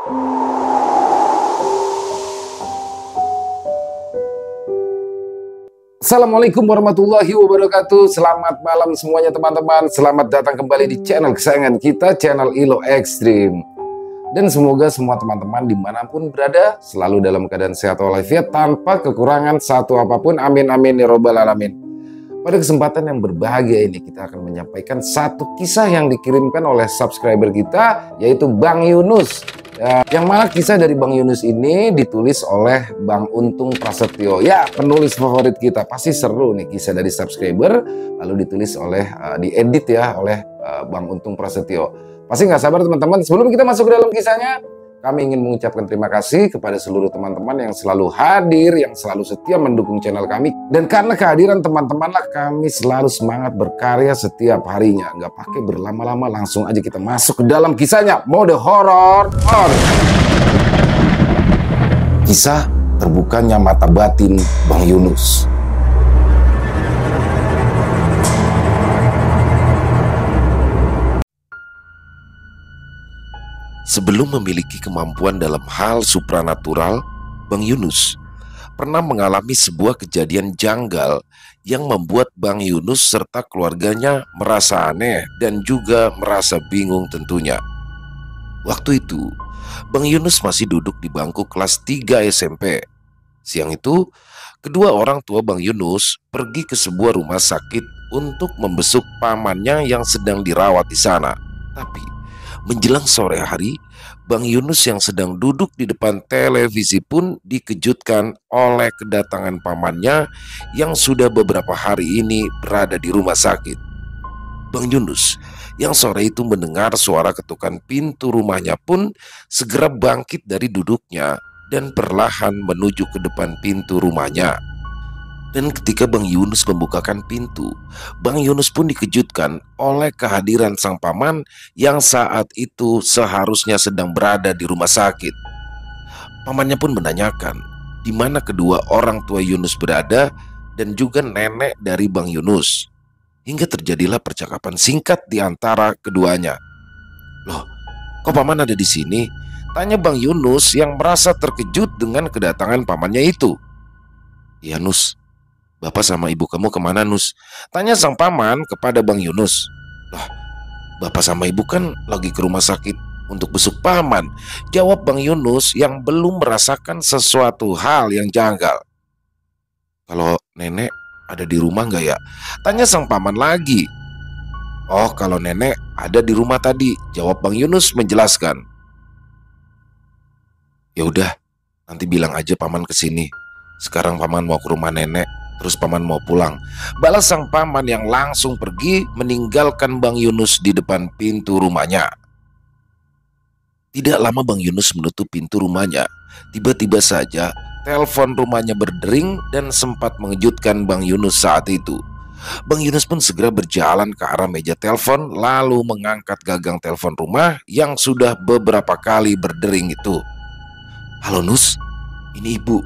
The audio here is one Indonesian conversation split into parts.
Assalamualaikum warahmatullahi wabarakatuh. Selamat malam semuanya teman-teman. Selamat datang kembali di channel kesayangan kita, channel Ilo Extreme. Dan semoga semua teman-teman dimanapun berada selalu dalam keadaan sehat walafiat tanpa kekurangan satu apapun. Amin amin ya robbal alamin. Pada kesempatan yang berbahagia ini kita akan menyampaikan satu kisah yang dikirimkan oleh subscriber kita, yaitu Bang Yunus. Yang mana kisah dari Bang Yunus ini ditulis oleh Bang Untung Prasetyo. Ya, penulis favorit kita. Pasti seru nih kisah dari subscriber, lalu ditulis oleh, diedit ya oleh Bang Untung Prasetyo. Pasti nggak sabar teman-teman. Sebelum kita masuk ke dalam kisahnya, kami ingin mengucapkan terima kasih kepada seluruh teman-teman yang selalu hadir, yang selalu setia mendukung channel kami. Dan karena kehadiran teman-teman lah kami selalu semangat berkarya setiap harinya. Nggak pakai berlama-lama, langsung aja kita masuk ke dalam kisahnya. Mode horor on. Kisah terbukanya mata batin Bang Yunus. Sebelum memiliki kemampuan dalam hal supranatural, Bang Yunus pernah mengalami sebuah kejadian janggal yang membuat Bang Yunus serta keluarganya merasa aneh dan juga merasa bingung tentunya. Waktu itu, Bang Yunus masih duduk di bangku kelas 3 SMP. Siang itu, kedua orang tua Bang Yunus pergi ke sebuah rumah sakit untuk membesuk pamannya yang sedang dirawat di sana. Tapi menjelang sore hari, Bang Yunus yang sedang duduk di depan televisi pun dikejutkan oleh kedatangan pamannya yang sudah beberapa hari ini berada di rumah sakit. Bang Yunus yang sore itu mendengar suara ketukan pintu rumahnya pun segera bangkit dari duduknya dan perlahan menuju ke depan pintu rumahnya. Dan ketika Bang Yunus membukakan pintu, Bang Yunus pun dikejutkan oleh kehadiran sang paman yang saat itu seharusnya sedang berada di rumah sakit. Pamannya pun menanyakan di mana kedua orang tua Yunus berada dan juga nenek dari Bang Yunus. Hingga terjadilah percakapan singkat di antara keduanya. "Loh, kok paman ada di sini?" tanya Bang Yunus yang merasa terkejut dengan kedatangan pamannya itu. "Ya Nus, Bapak sama ibu kamu kemana Nus?" tanya sang paman kepada Bang Yunus. "Lah, Bapak sama ibu kan lagi ke rumah sakit untuk besuk paman," jawab Bang Yunus yang belum merasakan sesuatu hal yang janggal. "Kalau nenek ada di rumah nggak ya?" tanya sang paman lagi. "Oh, kalau nenek ada di rumah tadi," jawab Bang Yunus menjelaskan. "Ya udah, nanti bilang aja paman kesini. Sekarang paman mau ke rumah nenek, terus paman mau pulang," balas sang paman yang langsung pergi meninggalkan Bang Yunus di depan pintu rumahnya. Tidak lama Bang Yunus menutup pintu rumahnya, tiba-tiba saja telepon rumahnya berdering dan sempat mengejutkan Bang Yunus saat itu. Bang Yunus pun segera berjalan ke arah meja telepon lalu mengangkat gagang telepon rumah yang sudah beberapa kali berdering itu. "Halo Nus, ini ibu.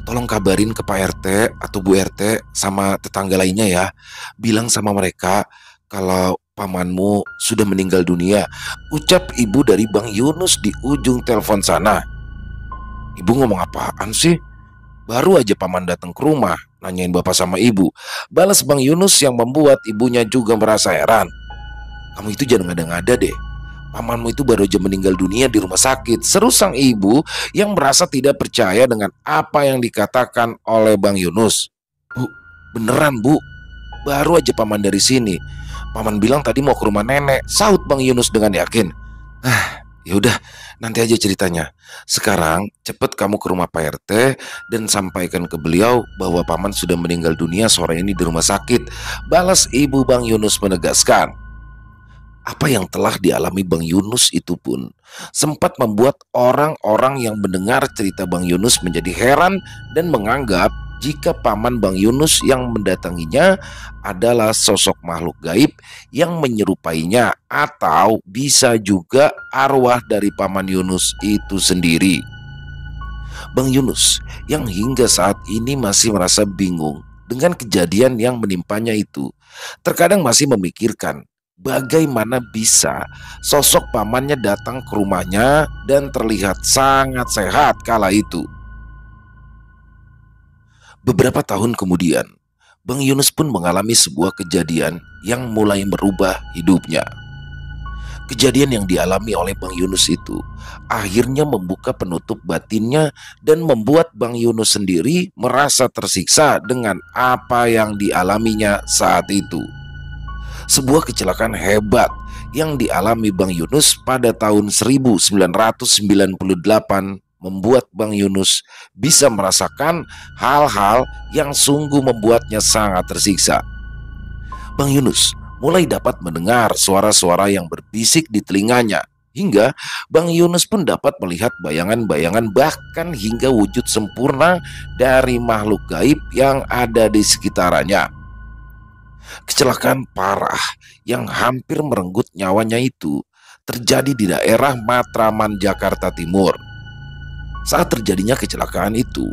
Tolong kabarin ke Pak RT atau Bu RT sama tetangga lainnya ya. Bilang sama mereka kalau pamanmu sudah meninggal dunia," ucap ibu dari Bang Yunus di ujung telepon sana. "Ibu ngomong apaan sih? Baru aja paman datang ke rumah nanyain bapak sama ibu," balas Bang Yunus yang membuat ibunya juga merasa heran. "Kamu itu jangan ngada-ngada deh. Pamanmu itu baru aja meninggal dunia di rumah sakit," seru sang ibu yang merasa tidak percaya dengan apa yang dikatakan oleh Bang Yunus. "Bu, beneran bu, baru aja paman dari sini. Paman bilang tadi mau ke rumah nenek," sahut Bang Yunus dengan yakin. "Ya udah, nanti aja ceritanya. Sekarang cepet kamu ke rumah Pak RT dan sampaikan ke beliau bahwa paman sudah meninggal dunia sore ini di rumah sakit," balas ibu Bang Yunus menegaskan. Apa yang telah dialami Bang Yunus itu pun sempat membuat orang-orang yang mendengar cerita Bang Yunus menjadi heran dan menganggap jika paman Bang Yunus yang mendatanginya adalah sosok makhluk gaib yang menyerupainya atau bisa juga arwah dari paman Yunus itu sendiri. Bang Yunus yang hingga saat ini masih merasa bingung dengan kejadian yang menimpanya itu, terkadang masih memikirkan Bagaimana bisa sosok pamannya datang ke rumahnya dan terlihat sangat sehat kala itu? Beberapa tahun kemudian, Bang Yunus pun mengalami sebuah kejadian yang mulai merubah hidupnya. Kejadian yang dialami oleh Bang Yunus itu akhirnya membuka penutup batinnya dan membuat Bang Yunus sendiri merasa tersiksa dengan apa yang dialaminya saat itu. Sebuah kecelakaan hebat yang dialami Bang Yunus pada tahun 1998 membuat Bang Yunus bisa merasakan hal-hal yang sungguh membuatnya sangat tersiksa. Bang Yunus mulai dapat mendengar suara-suara yang berbisik di telinganya, hingga Bang Yunus pun dapat melihat bayangan-bayangan bahkan hingga wujud sempurna dari makhluk gaib yang ada di sekitarnya. Kecelakaan parah yang hampir merenggut nyawanya itu terjadi di daerah Matraman, Jakarta Timur. Saat terjadinya kecelakaan itu,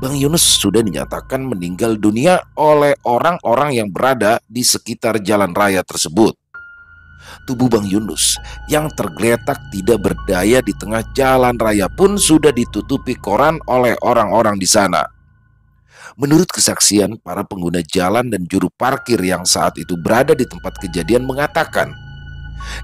Bang Yunus sudah dinyatakan meninggal dunia oleh orang-orang yang berada di sekitar jalan raya tersebut. Tubuh Bang Yunus yang tergeletak tidak berdaya di tengah jalan raya pun sudah ditutupi koran oleh orang-orang di sana. Menurut kesaksian para pengguna jalan dan juru parkir yang saat itu berada di tempat kejadian mengatakan,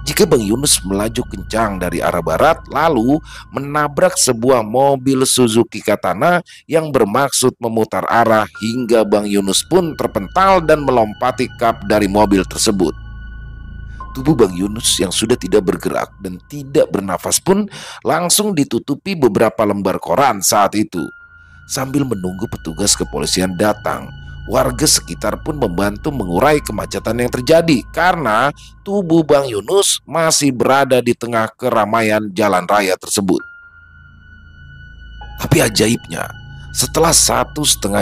jika Bang Yunus melaju kencang dari arah barat lalu menabrak sebuah mobil Suzuki Katana yang bermaksud memutar arah hingga Bang Yunus pun terpental dan melompati kap dari mobil tersebut. Tubuh Bang Yunus yang sudah tidak bergerak dan tidak bernafas pun langsung ditutupi beberapa lembar koran saat itu. Sambil menunggu petugas kepolisian datang, warga sekitar pun membantu mengurai kemacetan yang terjadi karena tubuh Bang Yunus masih berada di tengah keramaian jalan raya tersebut. Tapi ajaibnya, setelah 1,5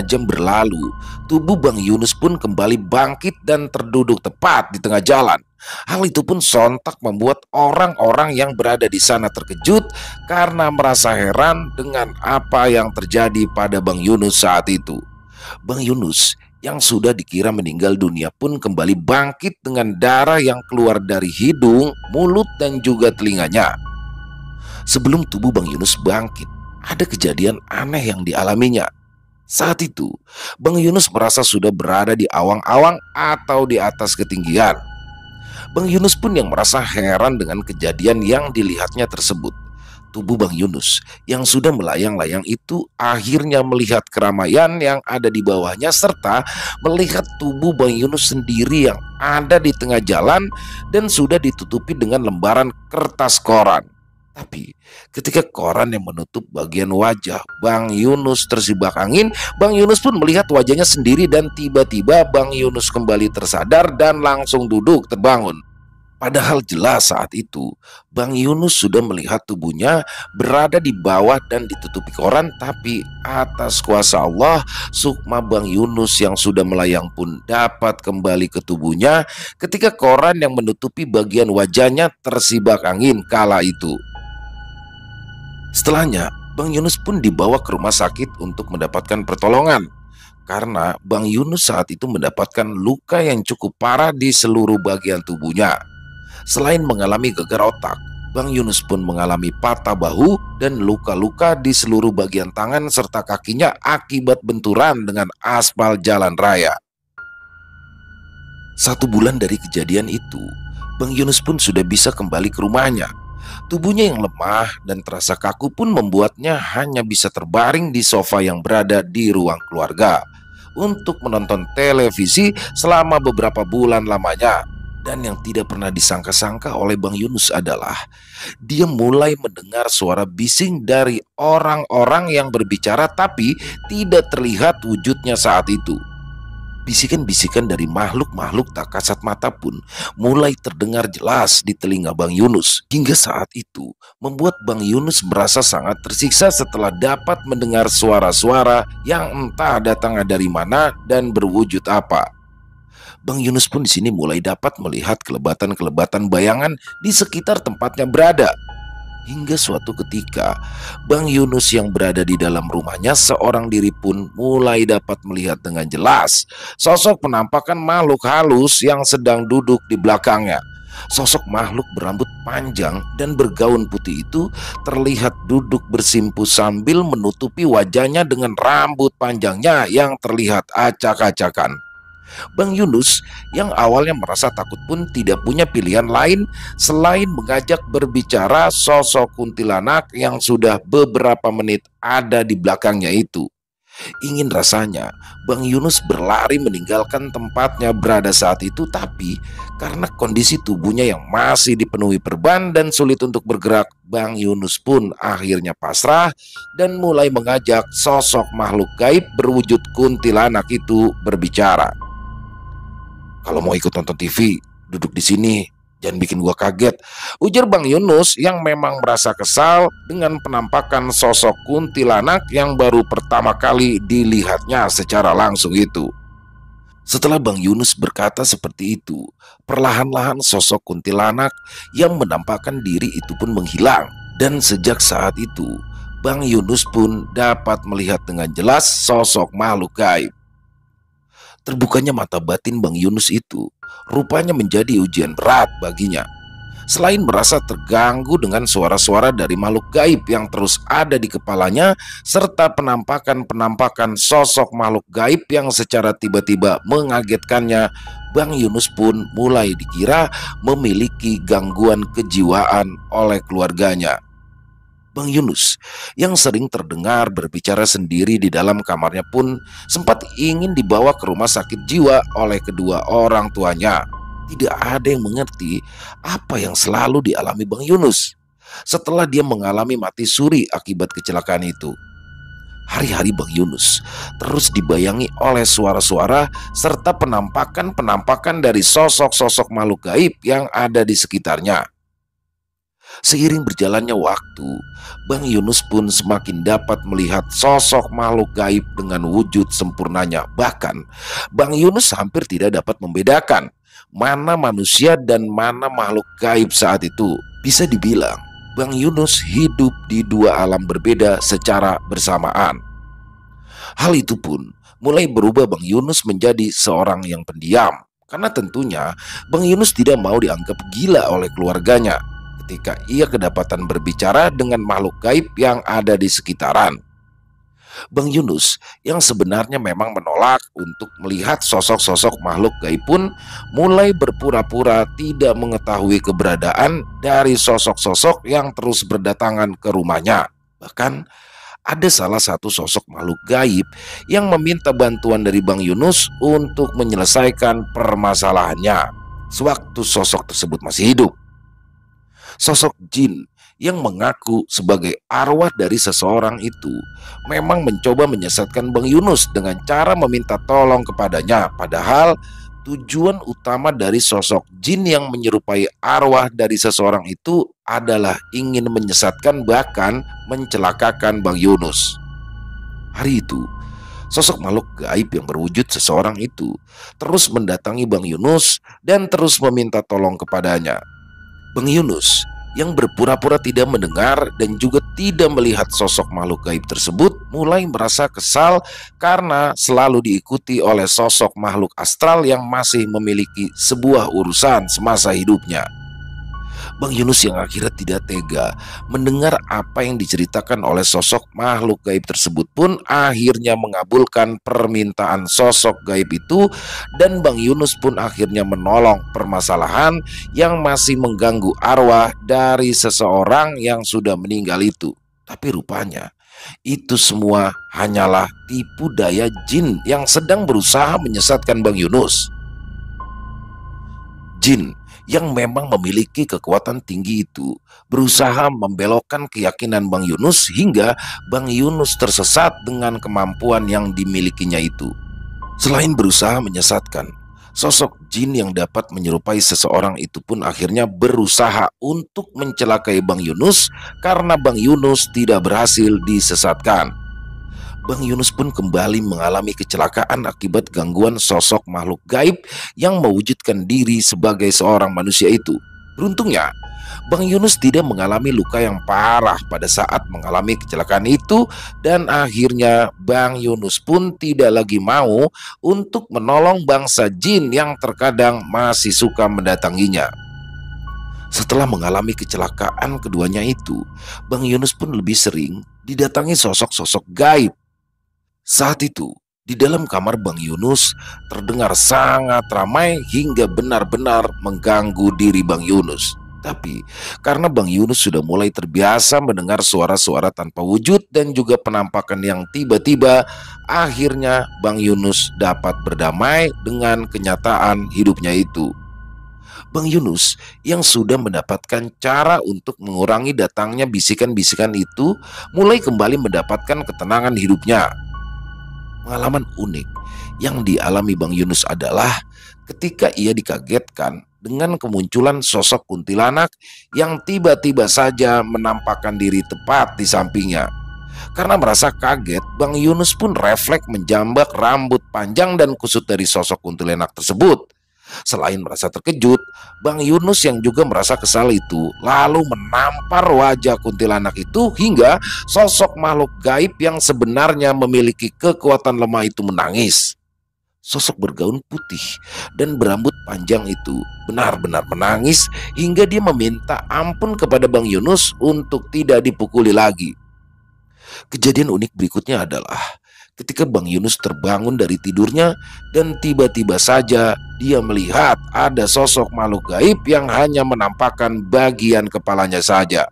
jam berlalu, tubuh Bang Yunus pun kembali bangkit dan terduduk tepat di tengah jalan. Hal itu pun sontak membuat orang-orang yang berada di sana terkejut karena merasa heran dengan apa yang terjadi pada Bang Yunus saat itu. Bang Yunus yang sudah dikira meninggal dunia pun kembali bangkit dengan darah yang keluar dari hidung, mulut, dan juga telinganya. Sebelum tubuh Bang Yunus bangkit, ada kejadian aneh yang dialaminya. Saat itu, Bang Yunus merasa sudah berada di awang-awang atau di atas ketinggian. Bang Yunus pun yang merasa heran dengan kejadian yang dilihatnya tersebut. Tubuh Bang Yunus yang sudah melayang-layang itu akhirnya melihat keramaian yang ada di bawahnya serta melihat tubuh Bang Yunus sendiri yang ada di tengah jalan dan sudah ditutupi dengan lembaran kertas koran. Tapi ketika koran yang menutup bagian wajah Bang Yunus tersibak angin, Bang Yunus pun melihat wajahnya sendiri dan tiba-tiba Bang Yunus kembali tersadar dan langsung duduk terbangun. Padahal jelas saat itu Bang Yunus sudah melihat tubuhnya berada di bawah dan ditutupi koran, tapi atas kuasa Allah, sukma Bang Yunus yang sudah melayang pun dapat kembali ke tubuhnya ketika koran yang menutupi bagian wajahnya tersibak angin kala itu. Setelahnya, Bang Yunus pun dibawa ke rumah sakit untuk mendapatkan pertolongan karena Bang Yunus saat itu mendapatkan luka yang cukup parah di seluruh bagian tubuhnya. Selain mengalami gegar otak, Bang Yunus pun mengalami patah bahu dan luka-luka di seluruh bagian tangan serta kakinya akibat benturan dengan aspal jalan raya. 1 bulan dari kejadian itu, Bang Yunus pun sudah bisa kembali ke rumahnya. Tubuhnya yang lemah dan terasa kaku pun membuatnya hanya bisa terbaring di sofa yang berada di ruang keluarga untuk menonton televisi selama beberapa bulan lamanya. Dan yang tidak pernah disangka-sangka oleh Bang Yunus adalah dia mulai mendengar suara bising dari orang-orang yang berbicara tapi tidak terlihat wujudnya saat itu. Bisikan-bisikan dari makhluk-makhluk tak kasat mata pun mulai terdengar jelas di telinga Bang Yunus. Hingga saat itu membuat Bang Yunus merasa sangat tersiksa setelah dapat mendengar suara-suara yang entah datang dari mana dan berwujud apa. Bang Yunus pun di sini mulai dapat melihat kelebatan-kelebatan bayangan di sekitar tempatnya berada. Hingga suatu ketika, Bang Yunus yang berada di dalam rumahnya seorang diri pun mulai dapat melihat dengan jelas sosok penampakan makhluk halus yang sedang duduk di belakangnya. Sosok makhluk berambut panjang dan bergaun putih itu terlihat duduk bersimpu sambil menutupi wajahnya dengan rambut panjangnya yang terlihat acak-acakan. Bang Yunus yang awalnya merasa takut pun tidak punya pilihan lain selain mengajak berbicara sosok kuntilanak yang sudah beberapa menit ada di belakangnya itu. Ingin rasanya Bang Yunus berlari meninggalkan tempatnya berada saat itu, tapi karena kondisi tubuhnya yang masih dipenuhi perban dan sulit untuk bergerak, Bang Yunus pun akhirnya pasrah dan mulai mengajak sosok makhluk gaib berwujud kuntilanak itu berbicara. "Kalau mau ikut nonton TV, duduk di sini. Jangan bikin gua kaget," ujar Bang Yunus yang memang merasa kesal dengan penampakan sosok kuntilanak yang baru pertama kali dilihatnya secara langsung itu. Setelah Bang Yunus berkata seperti itu, perlahan-lahan sosok kuntilanak yang menampakkan diri itu pun menghilang. Dan sejak saat itu, Bang Yunus pun dapat melihat dengan jelas sosok makhluk gaib. Terbukanya mata batin Bang Yunus itu rupanya menjadi ujian berat baginya. Selain merasa terganggu dengan suara-suara dari makhluk gaib yang terus ada di kepalanya, serta penampakan-penampakan sosok makhluk gaib yang secara tiba-tiba mengagetkannya, Bang Yunus pun mulai dikira memiliki gangguan kejiwaan oleh keluarganya. Bang Yunus yang sering terdengar berbicara sendiri di dalam kamarnya pun sempat ingin dibawa ke rumah sakit jiwa oleh kedua orang tuanya. Tidak ada yang mengerti apa yang selalu dialami Bang Yunus setelah dia mengalami mati suri akibat kecelakaan itu. Hari-hari Bang Yunus terus dibayangi oleh suara-suara serta penampakan-penampakan dari sosok-sosok makhluk gaib yang ada di sekitarnya. Seiring berjalannya waktu, Bang Yunus pun semakin dapat melihat sosok makhluk gaib dengan wujud sempurnanya. Bahkan, Bang Yunus hampir tidak dapat membedakan mana manusia dan mana makhluk gaib saat itu. Bisa dibilang, Bang Yunus hidup di dua alam berbeda secara bersamaan. Hal itu pun mulai berubah Bang Yunus menjadi seorang yang pendiam. Karena tentunya Bang Yunus tidak mau dianggap gila oleh keluarganya ketika ia kedapatan berbicara dengan makhluk gaib yang ada di sekitaran. Bang Yunus yang sebenarnya memang menolak untuk melihat sosok-sosok makhluk gaib pun mulai berpura-pura tidak mengetahui keberadaan dari sosok-sosok yang terus berdatangan ke rumahnya. Bahkan ada salah satu sosok makhluk gaib yang meminta bantuan dari Bang Yunus untuk menyelesaikan permasalahannya sewaktu sosok tersebut masih hidup. Sosok jin yang mengaku sebagai arwah dari seseorang itu memang mencoba menyesatkan Bang Yunus dengan cara meminta tolong kepadanya. Padahal tujuan utama dari sosok jin yang menyerupai arwah dari seseorang itu adalah ingin menyesatkan bahkan mencelakakan Bang Yunus. Hari itu, sosok makhluk gaib yang berwujud seseorang itu terus mendatangi Bang Yunus dan terus meminta tolong kepadanya. Bang Yunus yang berpura-pura tidak mendengar dan juga tidak melihat sosok makhluk gaib tersebut mulai merasa kesal karena selalu diikuti oleh sosok makhluk astral yang masih memiliki sebuah urusan semasa hidupnya. Bang Yunus yang akhirnya tidak tega mendengar apa yang diceritakan oleh sosok makhluk gaib tersebut pun akhirnya mengabulkan permintaan sosok gaib itu, dan Bang Yunus pun akhirnya menolong permasalahan yang masih mengganggu arwah dari seseorang yang sudah meninggal itu. Tapi rupanya itu semua hanyalah tipu daya jin yang sedang berusaha menyesatkan Bang Yunus. Jin yang memang memiliki kekuatan tinggi itu berusaha membelokkan keyakinan Bang Yunus hingga Bang Yunus tersesat dengan kemampuan yang dimilikinya itu. Selain berusaha menyesatkan, sosok jin yang dapat menyerupai seseorang itu pun akhirnya berusaha untuk mencelakai Bang Yunus karena Bang Yunus tidak berhasil disesatkan. Bang Yunus pun kembali mengalami kecelakaan akibat gangguan sosok makhluk gaib yang mewujudkan diri sebagai seorang manusia itu. Beruntungnya, Bang Yunus tidak mengalami luka yang parah pada saat mengalami kecelakaan itu, dan akhirnya Bang Yunus pun tidak lagi mau untuk menolong bangsa jin yang terkadang masih suka mendatanginya. Setelah mengalami kecelakaan keduanya itu, Bang Yunus pun lebih sering didatangi sosok-sosok gaib. Saat itu, di dalam kamar Bang Yunus terdengar sangat ramai hingga benar-benar mengganggu diri Bang Yunus. Tapi karena Bang Yunus sudah mulai terbiasa mendengar suara-suara tanpa wujud dan juga penampakan yang tiba-tiba, akhirnya Bang Yunus dapat berdamai dengan kenyataan hidupnya itu. Bang Yunus yang sudah mendapatkan cara untuk mengurangi datangnya bisikan-bisikan itu mulai kembali mendapatkan ketenangan hidupnya. Pengalaman unik yang dialami Bang Yunus adalah ketika ia dikagetkan dengan kemunculan sosok kuntilanak yang tiba-tiba saja menampakkan diri tepat di sampingnya. Karena merasa kaget, Bang Yunus pun refleks menjambak rambut panjang dan kusut dari sosok kuntilanak tersebut. Selain merasa terkejut, Bang Yunus yang juga merasa kesal itu lalu menampar wajah kuntilanak itu hingga sosok makhluk gaib yang sebenarnya memiliki kekuatan lemah itu menangis. Sosok bergaun putih dan berambut panjang itu benar-benar menangis hingga dia meminta ampun kepada Bang Yunus untuk tidak dipukuli lagi. Kejadian unik berikutnya adalah ketika Bang Yunus terbangun dari tidurnya dan tiba-tiba saja dia melihat ada sosok makhluk gaib yang hanya menampakkan bagian kepalanya saja.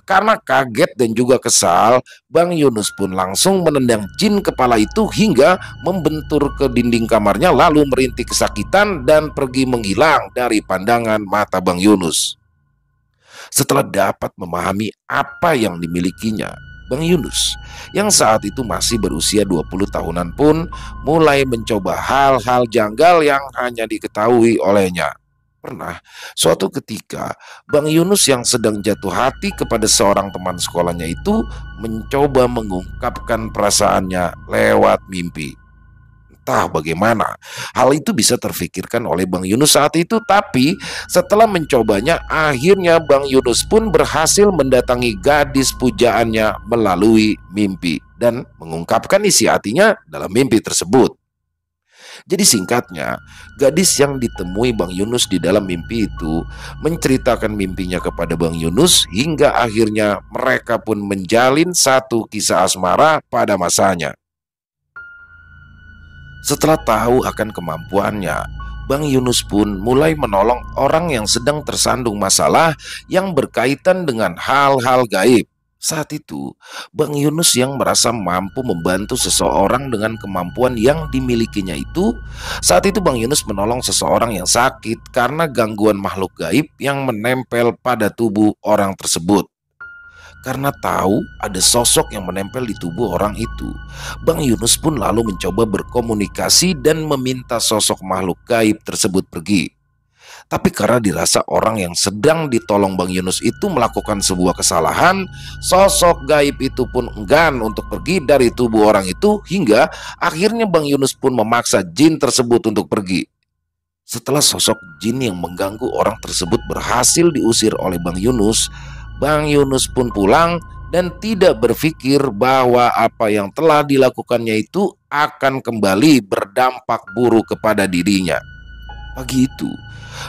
Karena kaget dan juga kesal, Bang Yunus pun langsung menendang jin kepala itu hingga membentur ke dinding kamarnya lalu merintih kesakitan dan pergi menghilang dari pandangan mata Bang Yunus. Setelah dapat memahami apa yang dimilikinya, Bang Yunus yang saat itu masih berusia 20 tahunan pun mulai mencoba hal-hal janggal yang hanya diketahui olehnya. Pernah suatu ketika Bang Yunus yang sedang jatuh hati kepada seorang teman sekolahnya itu mencoba mengungkapkan perasaannya lewat mimpi. Entah bagaimana hal itu bisa terfikirkan oleh Bang Yunus saat itu, tapi setelah mencobanya akhirnya Bang Yunus pun berhasil mendatangi gadis pujaannya melalui mimpi dan mengungkapkan isi hatinya dalam mimpi tersebut. Jadi singkatnya, gadis yang ditemui Bang Yunus di dalam mimpi itu menceritakan mimpinya kepada Bang Yunus hingga akhirnya mereka pun menjalin satu kisah asmara pada masanya. Setelah tahu akan kemampuannya, Bang Yunus pun mulai menolong orang yang sedang tersandung masalah yang berkaitan dengan hal-hal gaib. Saat itu, Bang Yunus yang merasa mampu membantu seseorang dengan kemampuan yang dimilikinya itu, saat itu Bang Yunus menolong seseorang yang sakit karena gangguan makhluk gaib yang menempel pada tubuh orang tersebut. Karena tahu ada sosok yang menempel di tubuh orang itu, Bang Yunus pun lalu mencoba berkomunikasi dan meminta sosok makhluk gaib tersebut pergi. Tapi karena dirasa orang yang sedang ditolong Bang Yunus itu melakukan sebuah kesalahan, sosok gaib itu pun enggan untuk pergi dari tubuh orang itu hingga akhirnya Bang Yunus pun memaksa jin tersebut untuk pergi. Setelah sosok jin yang mengganggu orang tersebut berhasil diusir oleh Bang Yunus pun pulang dan tidak berpikir bahwa apa yang telah dilakukannya itu akan kembali berdampak buruk kepada dirinya. Pagi itu,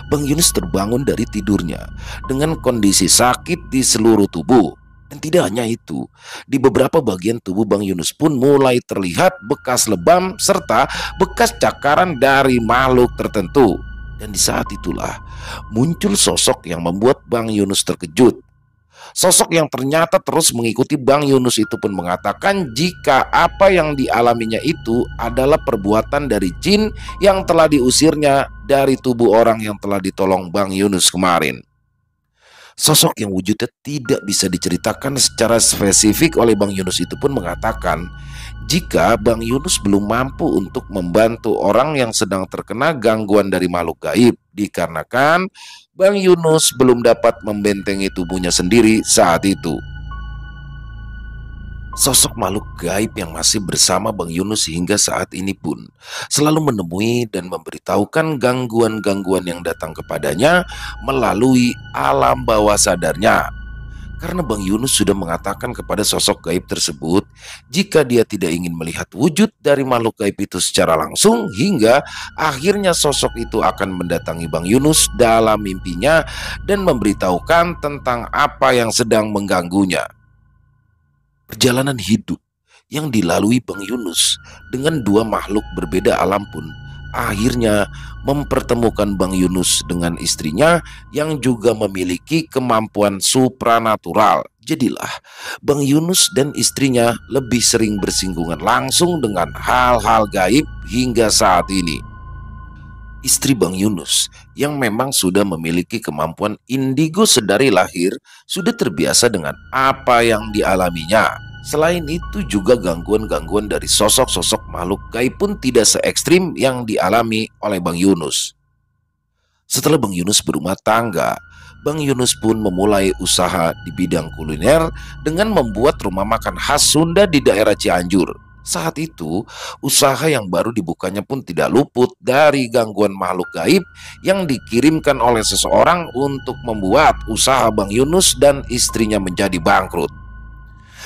Bang Yunus terbangun dari tidurnya dengan kondisi sakit di seluruh tubuh. Dan tidak hanya itu, di beberapa bagian tubuh Bang Yunus pun mulai terlihat bekas lebam serta bekas cakaran dari makhluk tertentu. Dan di saat itulah muncul sosok yang membuat Bang Yunus terkejut. Sosok yang ternyata terus mengikuti Bang Yunus itu pun mengatakan jika apa yang dialaminya itu adalah perbuatan dari jin yang telah diusirnya dari tubuh orang yang telah ditolong Bang Yunus kemarin. Sosok yang wujudnya tidak bisa diceritakan secara spesifik oleh Bang Yunus itu pun mengatakan jika Bang Yunus belum mampu untuk membantu orang yang sedang terkena gangguan dari makhluk gaib dikarenakan Bang Yunus belum dapat membentengi tubuhnya sendiri saat itu. Sosok makhluk gaib yang masih bersama Bang Yunus hingga saat ini pun selalu menemui dan memberitahukan gangguan-gangguan yang datang kepadanya melalui alam bawah sadarnya. Karena Bang Yunus sudah mengatakan kepada sosok gaib tersebut jika dia tidak ingin melihat wujud dari makhluk gaib itu secara langsung, hingga akhirnya sosok itu akan mendatangi Bang Yunus dalam mimpinya dan memberitahukan tentang apa yang sedang mengganggunya. Perjalanan hidup yang dilalui Bang Yunus dengan dua makhluk berbeda alam pun akhirnya mempertemukan Bang Yunus dengan istrinya yang juga memiliki kemampuan supranatural. Jadilah Bang Yunus dan istrinya lebih sering bersinggungan langsung dengan hal-hal gaib hingga saat ini. Istri Bang Yunus yang memang sudah memiliki kemampuan indigo sedari lahir sudah terbiasa dengan apa yang dialaminya. Selain itu juga gangguan-gangguan dari sosok-sosok makhluk gaib pun tidak se ekstrim yang dialami oleh Bang Yunus. Setelah Bang Yunus berumah tangga, Bang Yunus pun memulai usaha di bidang kuliner dengan membuat rumah makan khas Sunda di daerah Cianjur. Saat itu, usaha yang baru dibukanya pun tidak luput dari gangguan makhluk gaib yang dikirimkan oleh seseorang untuk membuat usaha Bang Yunus dan istrinya menjadi bangkrut.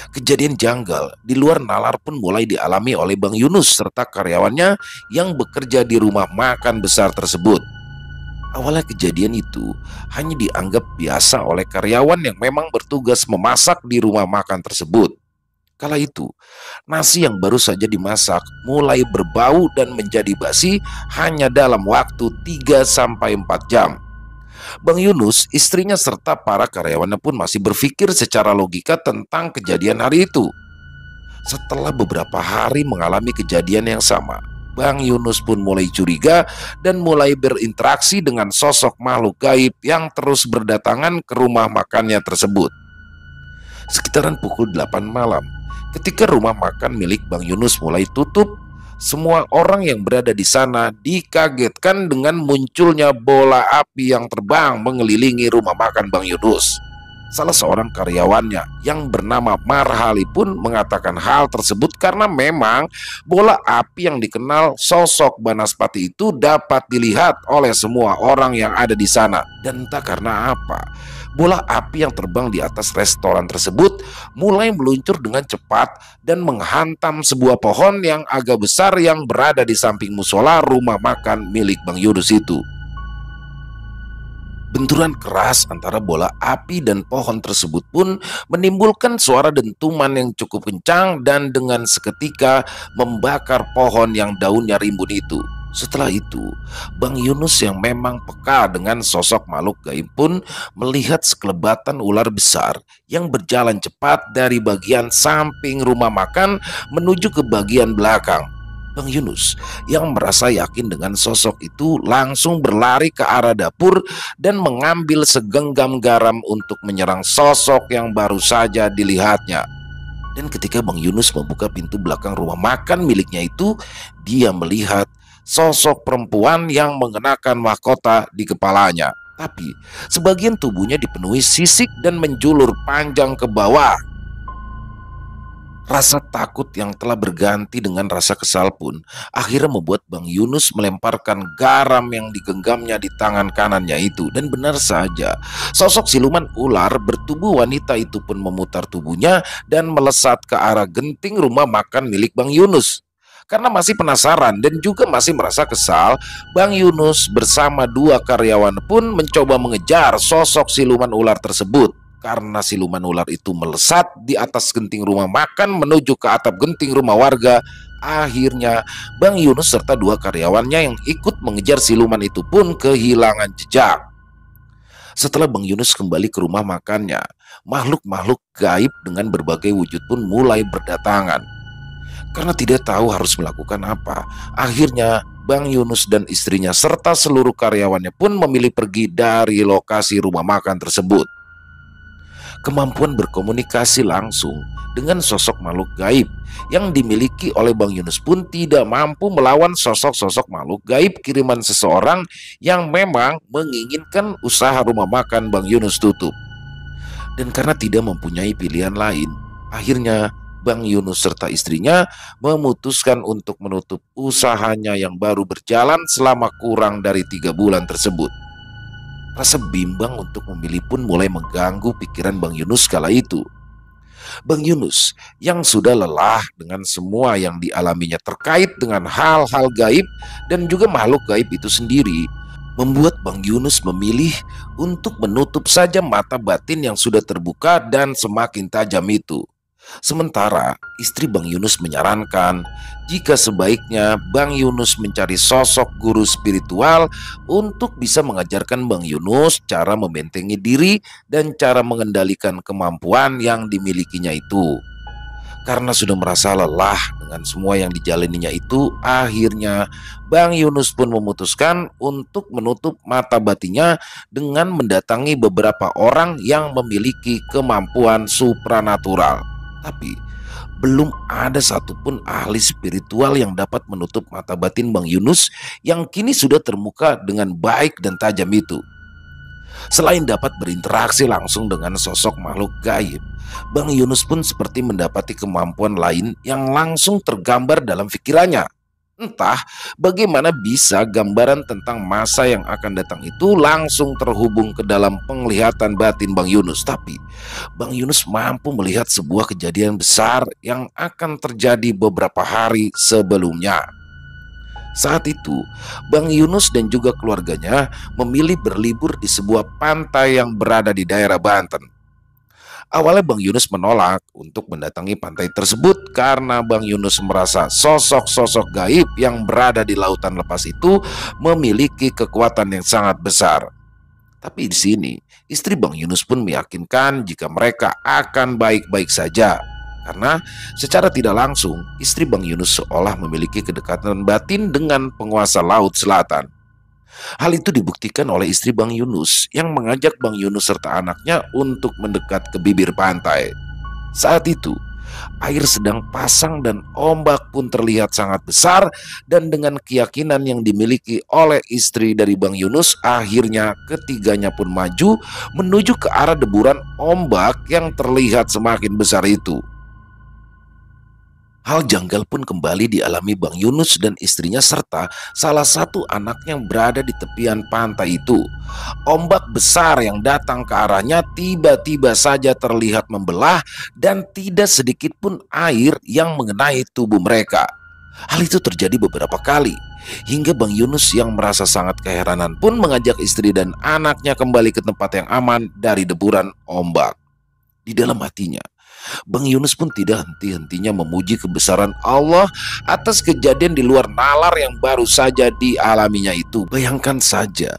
Kejadian janggal di luar nalar pun mulai dialami oleh Bang Yunus serta karyawannya yang bekerja di rumah makan besar tersebut. Awalnya kejadian itu hanya dianggap biasa oleh karyawan yang memang bertugas memasak di rumah makan tersebut. Kala itu, nasi yang baru saja dimasak mulai berbau dan menjadi basi hanya dalam waktu 3-4 jam. Bang Yunus, istrinya serta para karyawannya pun masih berpikir secara logika tentang kejadian hari itu. Setelah beberapa hari mengalami kejadian yang sama, Bang Yunus pun mulai curiga dan mulai berinteraksi dengan sosok makhluk gaib yang terus berdatangan ke rumah makannya tersebut. Sekitaran pukul 8 malam, ketika rumah makan milik Bang Yunus mulai tutup, semua orang yang berada di sana dikagetkan dengan munculnya bola api yang terbang mengelilingi rumah makan Bang Yunus. Salah seorang karyawannya yang bernama Marhali pun mengatakan hal tersebut karena memang bola api yang dikenal sosok Banaspati itu dapat dilihat oleh semua orang yang ada di sana. Dan entah karena apa, bola api yang terbang di atas restoran tersebut mulai meluncur dengan cepat dan menghantam sebuah pohon yang agak besar yang berada di samping musola rumah makan milik Bang Yunus itu. Benturan keras antara bola api dan pohon tersebut pun menimbulkan suara dentuman yang cukup kencang dan dengan seketika membakar pohon yang daunnya rimbun itu. Setelah itu, Bang Yunus yang memang peka dengan sosok makhluk gaib pun melihat sekelebatan ular besar yang berjalan cepat dari bagian samping rumah makan menuju ke bagian belakang. Bang Yunus yang merasa yakin dengan sosok itu langsung berlari ke arah dapur dan mengambil segenggam garam untuk menyerang sosok yang baru saja dilihatnya. Dan ketika Bang Yunus membuka pintu belakang rumah makan miliknya itu, dia melihat sosok perempuan yang mengenakan mahkota di kepalanya. Tapi sebagian tubuhnya dipenuhi sisik dan menjulur panjang ke bawah. Rasa takut yang telah berganti dengan rasa kesal pun akhirnya membuat Bang Yunus melemparkan garam yang digenggamnya di tangan kanannya itu. Dan benar saja, sosok siluman ular bertubuh wanita itu pun memutar tubuhnya dan melesat ke arah genting rumah makan milik Bang Yunus. Karena masih penasaran dan juga masih merasa kesal, Bang Yunus bersama dua karyawan pun mencoba mengejar sosok siluman ular tersebut. Karena siluman ular itu melesat di atas genting rumah makan menuju ke atap genting rumah warga, akhirnya Bang Yunus serta dua karyawannya yang ikut mengejar siluman itu pun kehilangan jejak. Setelah Bang Yunus kembali ke rumah makannya, makhluk-makhluk gaib dengan berbagai wujud pun mulai berdatangan. Karena tidak tahu harus melakukan apa, akhirnya Bang Yunus dan istrinya serta seluruh karyawannya pun memilih pergi dari lokasi rumah makan tersebut. Kemampuan berkomunikasi langsung dengan sosok makhluk gaib yang dimiliki oleh Bang Yunus pun tidak mampu melawan sosok-sosok makhluk gaib kiriman seseorang yang memang menginginkan usaha rumah makan Bang Yunus tutup. Dan karena tidak mempunyai pilihan lain, akhirnya Bang Yunus serta istrinya memutuskan untuk menutup usahanya yang baru berjalan selama kurang dari 3 bulan tersebut. Rasa bimbang untuk memilih pun mulai mengganggu pikiran Bang Yunus kala itu. Bang Yunus yang sudah lelah dengan semua yang dialaminya terkait dengan hal-hal gaib dan juga makhluk gaib itu sendiri, membuat Bang Yunus memilih untuk menutup saja mata batin yang sudah terbuka dan semakin tajam itu. Sementara istri Bang Yunus menyarankan jika sebaiknya Bang Yunus mencari sosok guru spiritual untuk bisa mengajarkan Bang Yunus cara membentengi diri dan cara mengendalikan kemampuan yang dimilikinya itu. Karena sudah merasa lelah dengan semua yang dijalaninya itu, akhirnya Bang Yunus pun memutuskan untuk menutup mata batinnya dengan mendatangi beberapa orang yang memiliki kemampuan supranatural. Tapi belum ada satupun ahli spiritual yang dapat menutup mata batin Bang Yunus yang kini sudah terbuka dengan baik dan tajam itu. Selain dapat berinteraksi langsung dengan sosok makhluk gaib, Bang Yunus pun seperti mendapati kemampuan lain yang langsung tergambar dalam pikirannya. Entah bagaimana bisa gambaran tentang masa yang akan datang itu langsung terhubung ke dalam penglihatan batin Bang Yunus. Tapi Bang Yunus mampu melihat sebuah kejadian besar yang akan terjadi beberapa hari sebelumnya. Saat itu, Bang Yunus dan juga keluarganya memilih berlibur di sebuah pantai yang berada di daerah Banten. Awalnya Bang Yunus menolak untuk mendatangi pantai tersebut karena Bang Yunus merasa sosok-sosok gaib yang berada di lautan lepas itu memiliki kekuatan yang sangat besar. Tapi di sini, istri Bang Yunus pun meyakinkan jika mereka akan baik-baik saja. Karena secara tidak langsung, istri Bang Yunus seolah memiliki kedekatan batin dengan penguasa Laut Selatan. Hal itu dibuktikan oleh istri Bang Yunus yang mengajak Bang Yunus serta anaknya untuk mendekat ke bibir pantai. Saat itu, air sedang pasang dan ombak pun terlihat sangat besar, dan dengan keyakinan yang dimiliki oleh istri dari Bang Yunus, akhirnya ketiganya pun maju menuju ke arah deburan ombak yang terlihat semakin besar itu. Hal janggal pun kembali dialami Bang Yunus dan istrinya serta salah satu anak yang berada di tepian pantai itu. Ombak besar yang datang ke arahnya tiba-tiba saja terlihat membelah dan tidak sedikit pun air yang mengenai tubuh mereka. Hal itu terjadi beberapa kali hingga Bang Yunus yang merasa sangat keheranan pun mengajak istri dan anaknya kembali ke tempat yang aman dari deburan ombak. Di dalam hatinya, Bang Yunus pun tidak henti-hentinya memuji kebesaran Allah atas kejadian di luar nalar yang baru saja dialaminya itu. Bayangkan saja,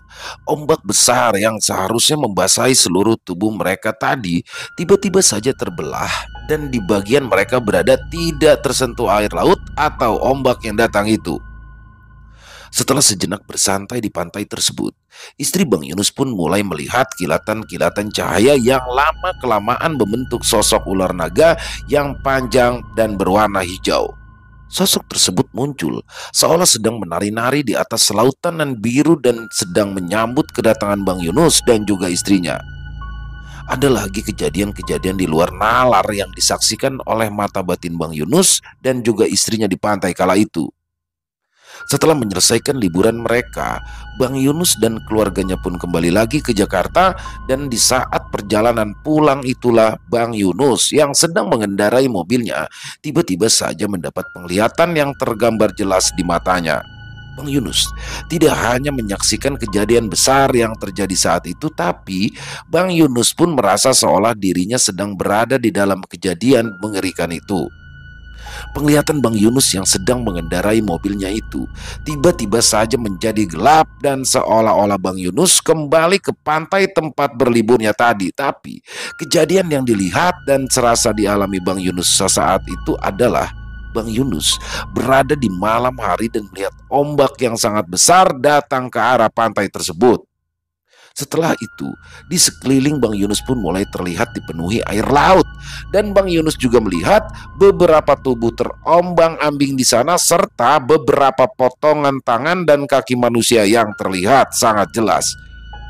ombak besar yang seharusnya membasahi seluruh tubuh mereka tadi tiba-tiba saja terbelah dan di bagian mereka berada tidak tersentuh air laut atau ombak yang datang itu. Setelah sejenak bersantai di pantai tersebut, istri Bang Yunus pun mulai melihat kilatan-kilatan cahaya yang lama-kelamaan membentuk sosok ular naga yang panjang dan berwarna hijau. Sosok tersebut muncul seolah sedang menari-nari di atas lautan nan biru dan sedang menyambut kedatangan Bang Yunus dan juga istrinya. Ada lagi kejadian-kejadian di luar nalar yang disaksikan oleh mata batin Bang Yunus dan juga istrinya di pantai kala itu. Setelah menyelesaikan liburan mereka, Bang Yunus dan keluarganya pun kembali lagi ke Jakarta, dan di saat perjalanan pulang itulah Bang Yunus yang sedang mengendarai mobilnya tiba-tiba saja mendapat penglihatan yang tergambar jelas di matanya. Bang Yunus tidak hanya menyaksikan kejadian besar yang terjadi saat itu, tapi Bang Yunus pun merasa seolah dirinya sedang berada di dalam kejadian mengerikan itu. Penglihatan Bang Yunus yang sedang mengendarai mobilnya itu tiba-tiba saja menjadi gelap dan seolah-olah Bang Yunus kembali ke pantai tempat berliburnya tadi. Tapi kejadian yang dilihat dan serasa dialami Bang Yunus sesaat itu adalah Bang Yunus berada di malam hari dan melihat ombak yang sangat besar datang ke arah pantai tersebut. Setelah itu, di sekeliling Bang Yunus pun mulai terlihat dipenuhi air laut, dan Bang Yunus juga melihat beberapa tubuh terombang-ambing di sana serta beberapa potongan tangan dan kaki manusia yang terlihat sangat jelas.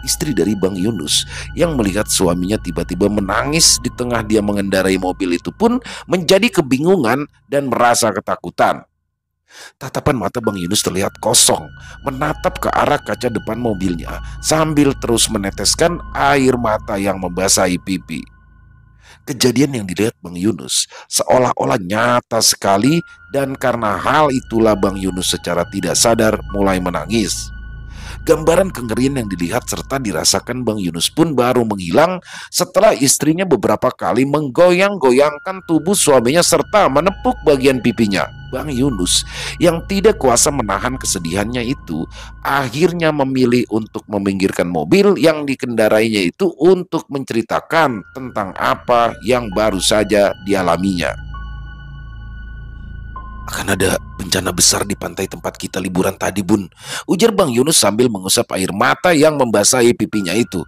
Istri dari Bang Yunus yang melihat suaminya tiba-tiba menangis di tengah dia mengendarai mobil itu pun menjadi kebingungan dan merasa ketakutan. Tatapan mata Bang Yunus terlihat kosong, menatap ke arah kaca depan mobilnya sambil terus meneteskan air mata yang membasahi pipi. Kejadian yang dilihat Bang Yunus seolah-olah nyata sekali, dan karena hal itulah Bang Yunus secara tidak sadar mulai menangis. Gambaran kengerian yang dilihat serta dirasakan Bang Yunus pun baru menghilang setelah istrinya beberapa kali menggoyang-goyangkan tubuh suaminya serta menepuk bagian pipinya. Bang Yunus yang tidak kuasa menahan kesedihannya itu akhirnya memilih untuk meminggirkan mobil yang dikendarainya itu untuk menceritakan tentang apa yang baru saja dialaminya. Akan ada bencana besar di pantai tempat kita liburan tadi, Bun, ujar Bang Yunus sambil mengusap air mata yang membasahi pipinya itu.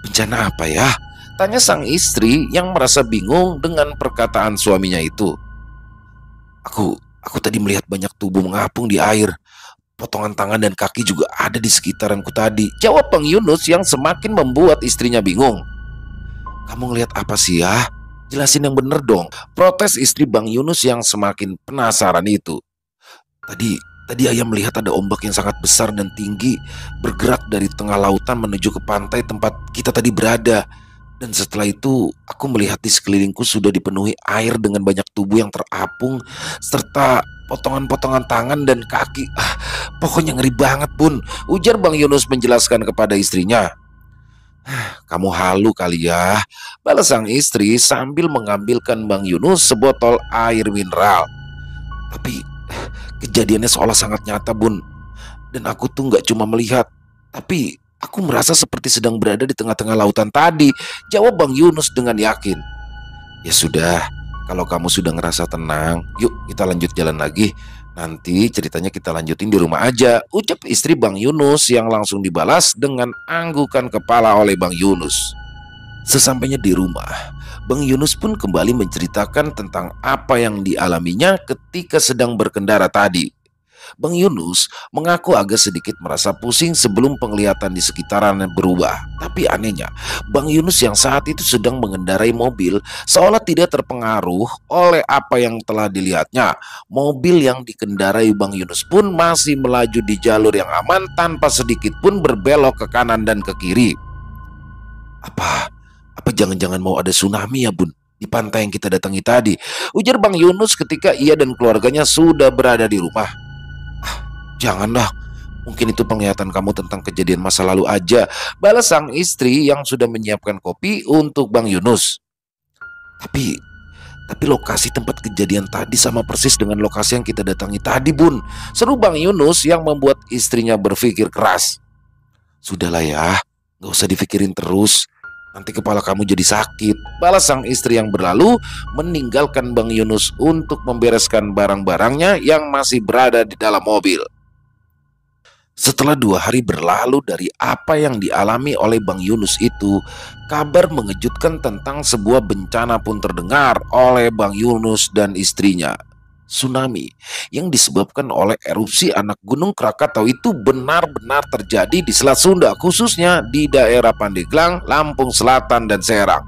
Bencana apa ya? Tanya sang istri yang merasa bingung dengan perkataan suaminya itu. Aku tadi melihat banyak tubuh mengapung di air. Potongan tangan dan kaki juga ada di sekitaranku tadi, jawab Bang Yunus yang semakin membuat istrinya bingung. Kamu ngelihat apa sih ya? Jelasin yang bener dong, protes istri Bang Yunus yang semakin penasaran itu. Tadi ayah melihat ada ombak yang sangat besar dan tinggi bergerak dari tengah lautan menuju ke pantai tempat kita tadi berada. Dan setelah itu aku melihat di sekelilingku sudah dipenuhi air dengan banyak tubuh yang terapung serta potongan-potongan tangan dan kaki. Pokoknya ngeri banget, Bun, ujar Bang Yunus menjelaskan kepada istrinya. Kamu halu kali ya, balas sang istri sambil mengambilkan Bang Yunus sebotol air mineral. Tapi kejadiannya seolah sangat nyata, Bun. Dan aku tuh gak cuma melihat, tapi aku merasa seperti sedang berada di tengah-tengah lautan tadi, jawab Bang Yunus dengan yakin. Ya sudah, kalau kamu sudah ngerasa tenang, yuk kita lanjut jalan lagi. Nanti ceritanya kita lanjutin di rumah aja, ucap istri Bang Yunus yang langsung dibalas dengan anggukan kepala oleh Bang Yunus. Sesampainya di rumah, Bang Yunus pun kembali menceritakan tentang apa yang dialaminya ketika sedang berkendara tadi. Bang Yunus mengaku agak sedikit merasa pusing sebelum penglihatan di sekitaran berubah. Tapi anehnya, Bang Yunus yang saat itu sedang mengendarai mobil seolah tidak terpengaruh oleh apa yang telah dilihatnya. Mobil yang dikendarai Bang Yunus pun masih melaju di jalur yang aman tanpa sedikit pun berbelok ke kanan dan ke kiri. Apa jangan-jangan mau ada tsunami ya, Bun, di pantai yang kita datangi tadi, ujar Bang Yunus ketika ia dan keluarganya sudah berada di rumah. Janganlah, mungkin itu penglihatan kamu tentang kejadian masa lalu aja, balas sang istri yang sudah menyiapkan kopi untuk Bang Yunus. Tapi lokasi tempat kejadian tadi sama persis dengan lokasi yang kita datangi tadi, Bun, seru Bang Yunus yang membuat istrinya berpikir keras. Sudahlah ya, gak usah dipikirin terus, nanti kepala kamu jadi sakit, balas sang istri yang berlalu meninggalkan Bang Yunus untuk membereskan barang-barangnya yang masih berada di dalam mobil. Setelah 2 hari berlalu dari apa yang dialami oleh Bang Yunus itu, kabar mengejutkan tentang sebuah bencana pun terdengar oleh Bang Yunus dan istrinya. Tsunami yang disebabkan oleh erupsi anak Gunung Krakatau itu benar-benar terjadi di Selat Sunda, khususnya di daerah Pandeglang, Lampung Selatan, dan Serang.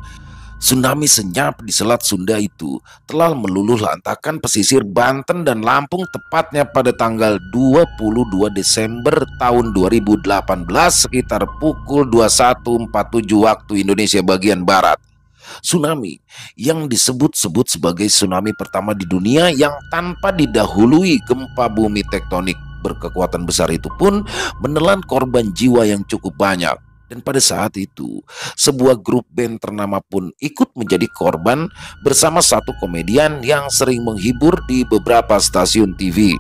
Tsunami senyap di Selat Sunda itu telah meluluh lantakan pesisir Banten dan Lampung tepatnya pada tanggal 22 Desember tahun 2018 sekitar pukul 21.47 waktu Indonesia bagian Barat. Tsunami yang disebut-sebut sebagai tsunami pertama di dunia yang tanpa didahului gempa bumi tektonik berkekuatan besar itu pun menelan korban jiwa yang cukup banyak. Dan pada saat itu, sebuah grup band ternama pun ikut menjadi korban bersama satu komedian yang sering menghibur di beberapa stasiun TV.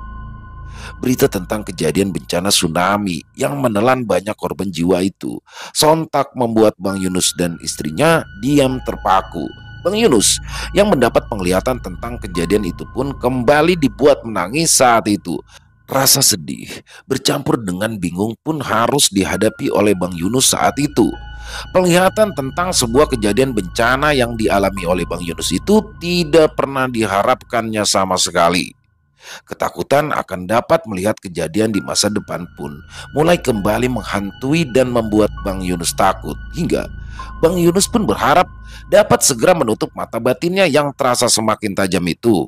Berita tentang kejadian bencana tsunami yang menelan banyak korban jiwa itu sontak membuat Bang Yunus dan istrinya diam terpaku. Bang Yunus yang mendapat penglihatan tentang kejadian itu pun kembali dibuat menangis saat itu. Rasa sedih bercampur dengan bingung pun harus dihadapi oleh Bang Yunus saat itu. Penglihatan tentang sebuah kejadian bencana yang dialami oleh Bang Yunus itu tidak pernah diharapkannya sama sekali. Ketakutan akan dapat melihat kejadian di masa depan pun mulai kembali menghantui dan membuat Bang Yunus takut. Hingga Bang Yunus pun berharap dapat segera menutup mata batinnya yang terasa semakin tajam itu.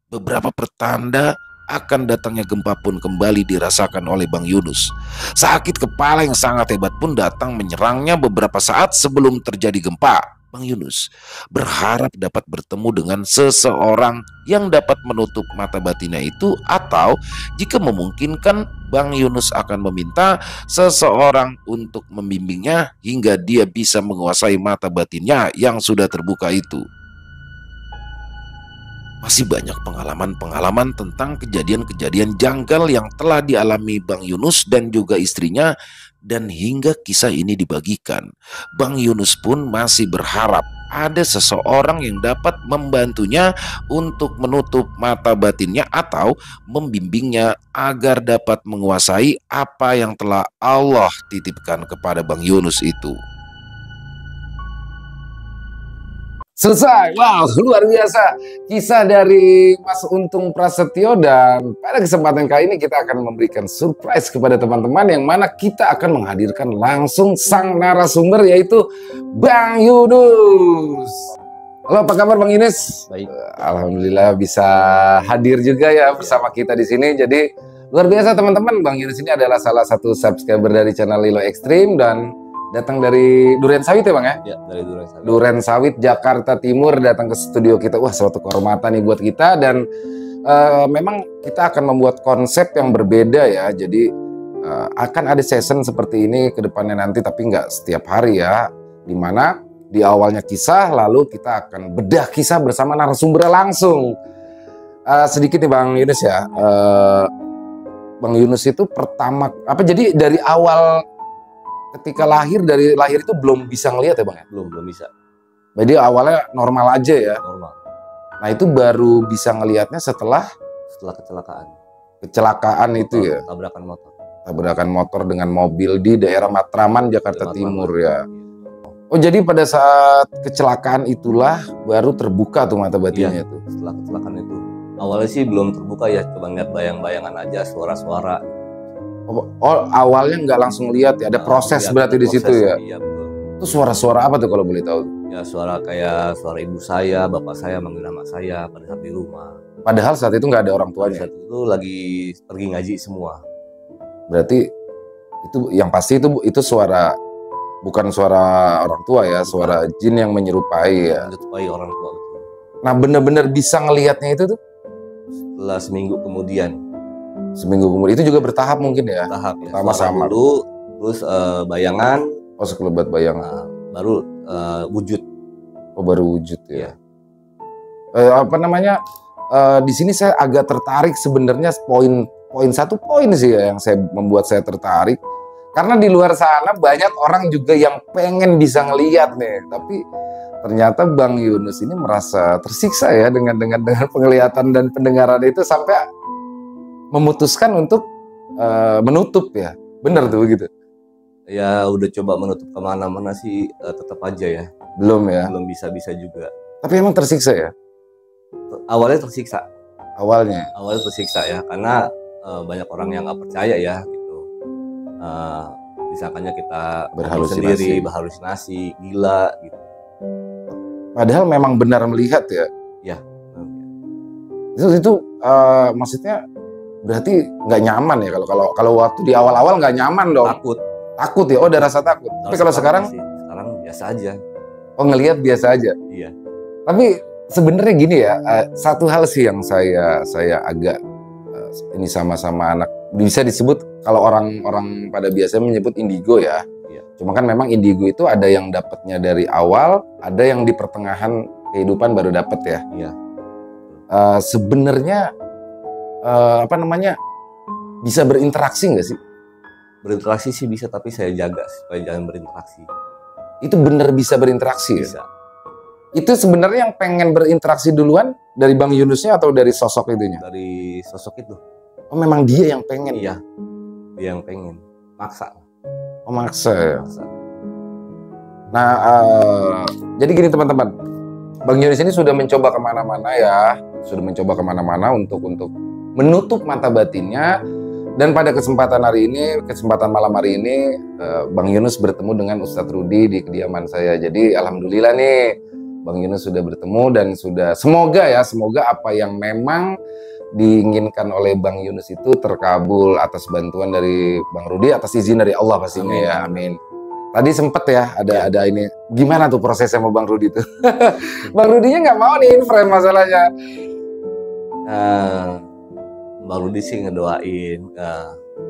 Beberapa pertanda akan datangnya gempa pun kembali dirasakan oleh Bang Yunus. Sakit kepala yang sangat hebat pun datang menyerangnya beberapa saat sebelum terjadi gempa. Bang Yunus berharap dapat bertemu dengan seseorang yang dapat menutup mata batinnya itu, atau jika memungkinkan Bang Yunus akan meminta seseorang untuk membimbingnya hingga dia bisa menguasai mata batinnya yang sudah terbuka itu. Masih banyak pengalaman-pengalaman tentang kejadian-kejadian janggal yang telah dialami Bang Yunus dan juga istrinya, dan hingga kisah ini dibagikan, Bang Yunus pun masih berharap ada seseorang yang dapat membantunya untuk menutup mata batinnya atau membimbingnya agar dapat menguasai apa yang telah Allah titipkan kepada Bang Yunus itu. Selesai. Wow, luar biasa kisah dari Mas Untung Prasetyo, dan pada kesempatan kali ini kita akan memberikan surprise kepada teman-teman yang mana kita akan menghadirkan langsung sang narasumber, yaitu Bang Yunus. Halo, apa kabar Bang Yunus? Baik. Alhamdulillah bisa hadir juga ya bersama kita di sini. Jadi luar biasa teman-teman, Bang Yunus ini adalah salah satu subscriber dari channel Lilo Extreme dan datang dari Duren Sawit ya Bang ya? Ya, dari Duren Sawit. Duren Sawit, Jakarta Timur, datang ke studio kita. Wah, suatu kehormatan nih buat kita, dan memang kita akan membuat konsep yang berbeda ya. Jadi akan ada session seperti ini ke depannya nanti, tapi nggak setiap hari ya. Dimana di awalnya kisah, lalu kita akan bedah kisah bersama narasumber langsung. Sedikit nih Bang Yunus ya. Bang Yunus itu pertama, jadi dari awal ketika dari lahir itu belum bisa ngelihat ya Bang ya? Belum bisa. Jadi awalnya normal aja ya? Normal. Nah itu baru bisa ngelihatnya setelah Kecelakaan. Kecelakaan itu ya? Tabrakan motor. Tabrakan motor dengan mobil di daerah Matraman, Jakarta Timur ya? Oh, jadi pada saat kecelakaan itulah baru terbuka tuh mata batinnya tuh? Setelah kecelakaan itu. Awalnya sih belum terbuka ya, cuma lihat bayang-bayangan aja, suara-suara. Oh, awalnya nggak langsung lihat ya, ada proses berarti di situ ya? Iya betul. Itu suara-suara apa tuh kalau boleh tahu? Ya suara kayak suara ibu saya, bapak saya manggil nama saya pada saat di rumah. Padahal saat itu nggak ada orang tuanya? Saat itu lagi pergi ngaji semua. Berarti itu yang pasti itu suara, bukan suara orang tua ya, suara jin yang menyerupai ya? Menyerupai orang tua betul. Nah bener-bener bisa ngelihatnya itu tuh? Setelah seminggu kemudian. Seminggu kemudian, itu juga bertahap mungkin ya? Tahap ya. Sama-sama dulu, terus bayangan. Oh, sekelebat bayangan. Baru wujud. Oh, baru wujud ya. Ya. Di sini saya agak tertarik sebenarnya, satu poin sih ya yang membuat saya tertarik. Karena di luar sana banyak orang juga yang pengen bisa ngelihat nih, tapi ternyata Bang Yunus ini merasa tersiksa ya dengan penglihatan dan pendengaran itu, sampai memutuskan untuk menutup ya. Bener tuh begitu? Ya udah coba menutup kemana-mana sih, tetap aja ya. Belum ya? Belum bisa-bisa juga. Tapi emang tersiksa ya? Awalnya tersiksa. Awalnya tersiksa ya, karena banyak orang yang nggak percaya ya gitu. Misalkannya kita berhalusinasi, gila gitu. Padahal memang benar melihat ya? Ya. Itu maksudnya berarti nggak nyaman ya, kalau waktu di awal-awal nggak nyaman dong? Takut ya? Oh, ada rasa takut. Tapi kalau sekarang biasa aja. Oh, ngelihat biasa aja? Iya. Tapi sebenarnya gini ya, satu hal sih yang saya agak ini sama-sama anak, bisa disebut kalau orang pada biasanya menyebut indigo ya. Iya. Cuma kan memang indigo itu ada yang dapatnya dari awal, ada yang di pertengahan kehidupan baru dapat ya. Iya. Sebenarnya bisa berinteraksi nggak sih? Berinteraksi sih bisa, tapi saya jaga supaya jangan berinteraksi. Itu bener bisa berinteraksi? Bisa. Ya? Itu sebenarnya yang pengen berinteraksi duluan dari Bang Yunusnya atau dari sosok itunya? Dari sosok itu. Oh, memang dia yang pengen? Iya, dia yang pengen. Maksa. Oh, maksa ya? Maksa. Nah, jadi gini teman-teman, Bang Yunus ini sudah mencoba kemana-mana ya, untuk menutup mata batinnya. Dan pada kesempatan malam hari ini, Bang Yunus bertemu dengan Ustadz Rudi di kediaman saya. Jadi alhamdulillah nih, Bang Yunus sudah bertemu dan semoga apa yang memang diinginkan oleh Bang Yunus itu terkabul atas bantuan dari Bang Rudi, atas izin dari Allah pastinya. Amin. Ya, amin. Tadi sempet ya ada ini, gimana tuh prosesnya sama Bang Rudi tuh? Bang Rudinya nggak mau nih frame masalahnya. Bang Rudi sih ngedoain,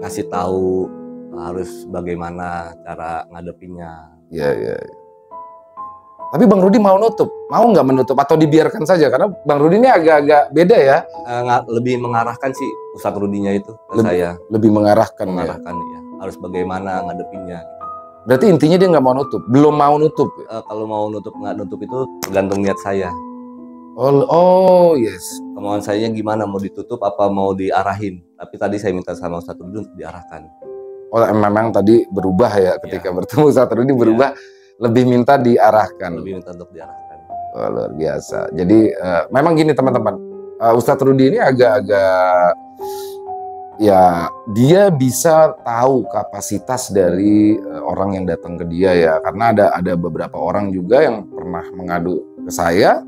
ngasih tahu harus bagaimana cara ngadepinnya. Iya. Tapi Bang Rudi mau nggak menutup atau dibiarkan saja? Karena Bang Rudi ini agak-agak beda ya. Lebih mengarahkan sih Ustadz Rudinya itu ke saya. Lebih mengarahkan ya. Ya. Harus bagaimana ngadepinnya. Berarti intinya dia nggak mau nutup, belum mau nutup. Kalau mau nutup nggak nutup itu tergantung niat saya. Oh yes. Kemauan saya gimana, mau ditutup apa mau diarahin. Tapi tadi saya minta sama Ustadz Rudi untuk diarahkan. Oh memang tadi berubah ya ketika bertemu Ustadz Rudi berubah. Lebih minta diarahkan. Lebih minta untuk diarahkan. Oh, luar biasa. Jadi memang gini teman-teman, Ustadz Rudi ini agak-agak ya dia bisa tahu kapasitas dari orang yang datang ke dia ya. Karena ada beberapa orang juga yang pernah mengadu ke saya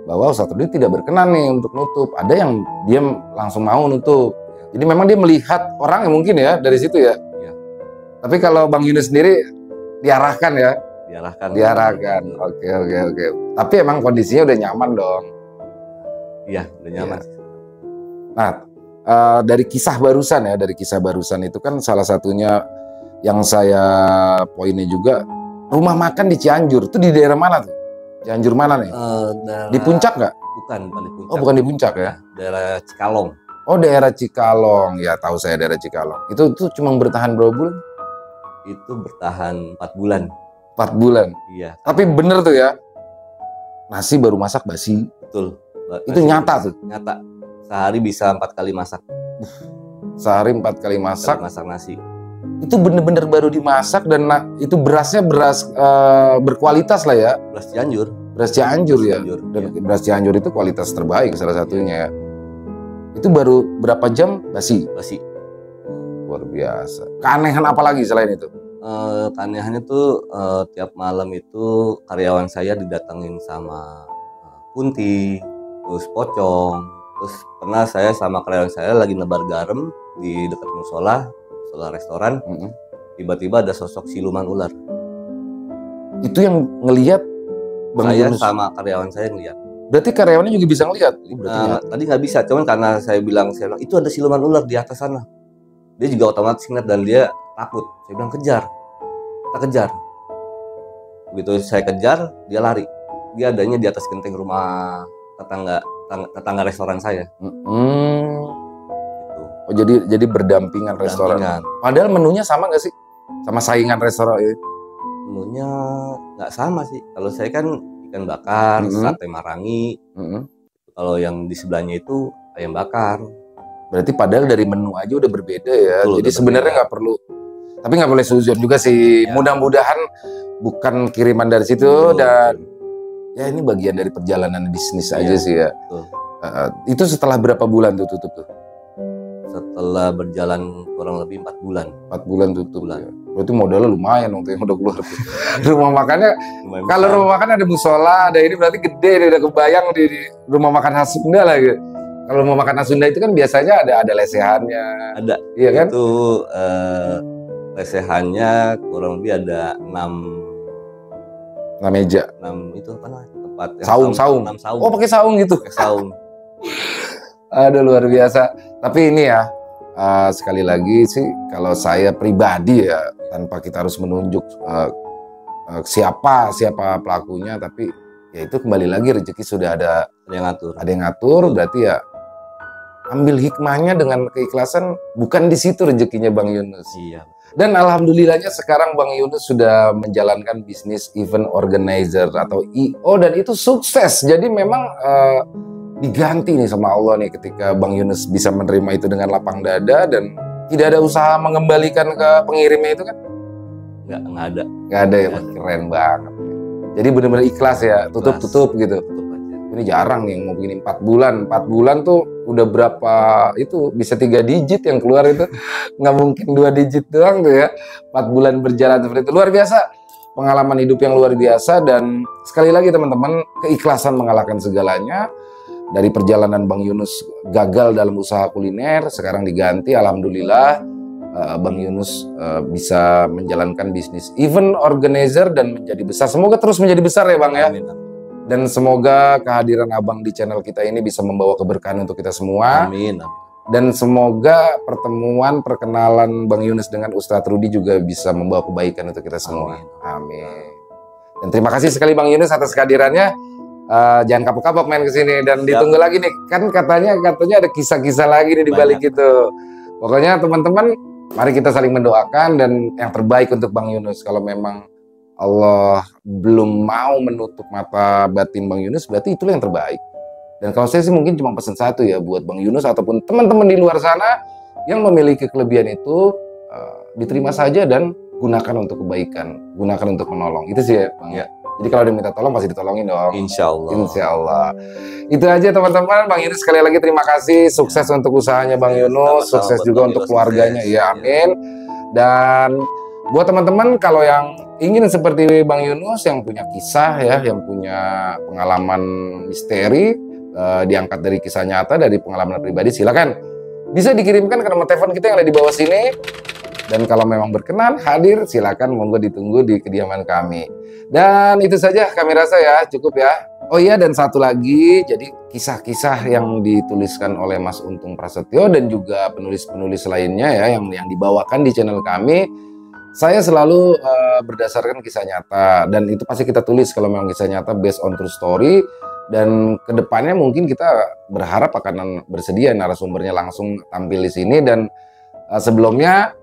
bahwa Ustadz Rudi tidak berkenan nih untuk nutup. Ada yang dia langsung mau nutup. Jadi memang dia melihat orang yang mungkin ya dari situ ya. Tapi kalau Bang Yunus sendiri diarahkan ya. Diarahkan. Oke. Tapi emang kondisinya udah nyaman dong. Iya, udah nyaman. Ya. Nah, dari kisah barusan itu kan salah satunya yang saya poinnya juga rumah makan di Cianjur. Itu di daerah mana tuh? Cianjur mana nih? Di puncak nggak? Bukan di puncak. Oh, bukan di puncak ya? Daerah Cikalong. Oh, daerah Cikalong. Ya, tahu saya daerah Cikalong. Itu cuma bertahan berapa bulan? Itu bertahan 4 bulan. 4 bulan. Iya. Tapi bener tuh ya. Nasi baru masak basi. Betul. Itu nyata tuh. Nyata. Sehari bisa 4 kali masak. Sehari 4 kali masak. Masak nasi. Itu bener-bener baru dimasak dan itu berasnya beras berkualitas lah ya. Beras Cianjur. Beras Cianjur ya. Dan beras Cianjur itu kualitas terbaik salah satunya ya. Itu baru berapa jam basi? Basi. Luar biasa. Keanehan apa lagi selain itu? Keanehannya tuh tiap malam itu karyawan saya didatengin sama kunti, terus pocong, terus pernah saya sama karyawan saya lagi nebar garam di dekat musola restoran, tiba-tiba ada sosok siluman ular. Itu yang ngelihat Bang saya Yunus? Sama karyawan saya ngelihat. Berarti karyawannya juga bisa ngelihat? Tadi nggak bisa, cuman karena saya bilang itu ada siluman ular di atas sana. Dia juga otomatis ngeliat dan dia takut. Saya bilang kita kejar. Begitu saya kejar, dia lari. Dia adanya di atas genteng rumah tetangga restoran saya. Gitu. Oh jadi berdampingan restoran. Padahal menunya sama nggak sih? Sama saingan restoran ini? Menunya nggak sama sih. Kalau saya kan ikan bakar, sate marangi. Kalau yang di sebelahnya itu ayam bakar. Berarti padahal dari menu aja udah berbeda ya. Betul, jadi sebenarnya nggak perlu, tapi nggak boleh suzon juga sih. Ya. Mudah-mudahan bukan kiriman dari situ dan ya ini bagian dari perjalanan bisnis aja sih ya. Itu setelah berapa bulan tuh tutup tuh? Setelah berjalan kurang lebih 4 bulan. 4 bulan tutup. Ya. Berarti modalnya lumayan dong yang udah keluar. Rumah makannya, kalau rumah makan ada musola, ada ini berarti gede nih, udah kebayang di rumah makan khas Sunda lah gitu. Kalau mau makan khas Sunda itu kan biasanya ada lesehannya. Ada. Iya kan? Itu lesehannya kurang lebih ada 6 meja. 6 itu apa namanya? Tempat saung. 6 saung. Oh, pakai saung gitu. Pakai saung. Aduh, luar biasa. Tapi ini ya, sekali lagi sih kalau saya pribadi ya, tanpa kita harus menunjuk siapa pelakunya, tapi ya itu kembali lagi rezeki sudah ada yang ngatur. Ada yang ngatur, berarti ya ambil hikmahnya dengan keikhlasan, bukan di situ rezekinya Bang Yunus. Iya. Dan alhamdulillahnya sekarang Bang Yunus sudah menjalankan bisnis event organizer atau IO dan itu sukses. Jadi memang diganti nih sama Allah nih ketika Bang Yunus bisa menerima itu dengan lapang dada dan tidak ada usaha mengembalikan ke pengirimnya itu kan? Nggak ada. Nggak ada ya, keren banget. Jadi benar-benar ikhlas ya, tutup gitu. Ini jarang nih yang mau begini 4 bulan. 4 bulan tuh udah berapa itu bisa 3 digit yang keluar itu. Nggak mungkin 2 digit doang tuh ya. 4 bulan berjalan seperti itu. Luar biasa. Pengalaman hidup yang luar biasa dan sekali lagi teman-teman, keikhlasan mengalahkan segalanya. dari perjalanan Bang Yunus gagal dalam usaha kuliner, sekarang diganti. Alhamdulillah Bang Yunus bisa menjalankan bisnis event organizer dan menjadi besar. Semoga terus menjadi besar ya Bang ya. Amin. Dan semoga kehadiran Abang di channel kita ini bisa membawa keberkahan untuk kita semua. Amin. Dan semoga pertemuan perkenalan Bang Yunus dengan Ustadz Rudi juga bisa membawa kebaikan untuk kita semua. Amin. Dan terima kasih sekali Bang Yunus atas kehadirannya. Jangan kapok-kapok main ke sini dan ditunggu lagi nih. Kan katanya ada kisah-kisah lagi nih di balik itu. Pokoknya teman-teman, mari kita saling mendoakan dan yang terbaik untuk Bang Yunus. Kalau memang Allah belum mau menutup mata batin Bang Yunus, berarti itulah yang terbaik. Dan kalau saya sih mungkin cuma pesan satu ya buat Bang Yunus ataupun teman-teman di luar sana yang memiliki kelebihan itu, diterima saja dan gunakan untuk kebaikan, gunakan untuk menolong. Itu sih ya Bang ya. Jadi kalau dia minta tolong pasti ditolongin dong. Insya Allah. Insya Allah. Itu aja teman-teman. Bang Yunus sekali lagi terima kasih. Sukses untuk usahanya Bang Yunus. Sukses juga untuk keluarganya. Ya amin. Dan buat teman-teman kalau yang ingin seperti Bang Yunus yang punya kisah ya, yang punya pengalaman misteri, diangkat dari kisah nyata, dari pengalaman pribadi, silakan bisa dikirimkan ke nomor telepon kita yang ada di bawah sini. Dan kalau memang berkenan hadir, silakan monggo ditunggu di kediaman kami. Dan itu saja kami rasa ya, cukup ya. Oh iya, dan satu lagi, jadi kisah-kisah yang dituliskan oleh Mas Untung Prasetyo dan juga penulis-penulis lainnya ya yang dibawakan di channel kami, saya selalu berdasarkan kisah nyata, dan itu pasti kita tulis kalau memang kisah nyata based on true story. Dan kedepannya mungkin kita berharap akan bersedia narasumbernya langsung tampil di sini. Dan sebelumnya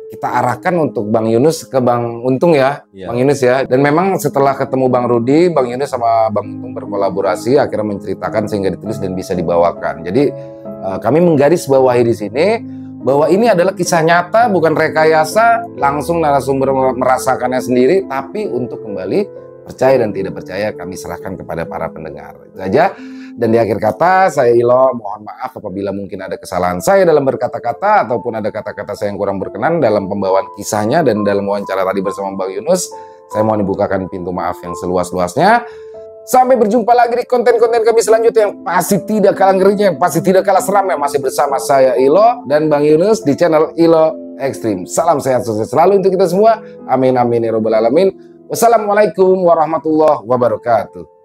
kita arahkan untuk Bang Yunus ke Bang Untung ya, Bang Yunus ya. Dan memang setelah ketemu Bang Rudi, Bang Yunus sama Bang Untung berkolaborasi, akhirnya menceritakan sehingga ditulis dan bisa dibawakan. Jadi kami menggaris bawahi di sini bahwa ini adalah kisah nyata, bukan rekayasa, langsung narasumber merasakannya sendiri, tapi untuk kembali percaya dan tidak percaya kami serahkan kepada para pendengar. Itu aja. Dan di akhir kata, saya Ilo mohon maaf apabila mungkin ada kesalahan saya dalam berkata-kata ataupun ada kata-kata saya yang kurang berkenan dalam pembawaan kisahnya dan dalam wawancara tadi bersama Bang Yunus. Saya mohon dibukakan pintu maaf yang seluas-luasnya. Sampai berjumpa lagi di konten-konten kami selanjutnya yang pasti tidak kalah ngerinya, yang pasti tidak kalah seram, yang masih bersama saya Ilo dan Bang Yunus di channel Ilo Ekstrim. Salam sehat sukses selalu untuk kita semua. Amin amin ya robbal alamin. Wassalamualaikum warahmatullahi wabarakatuh.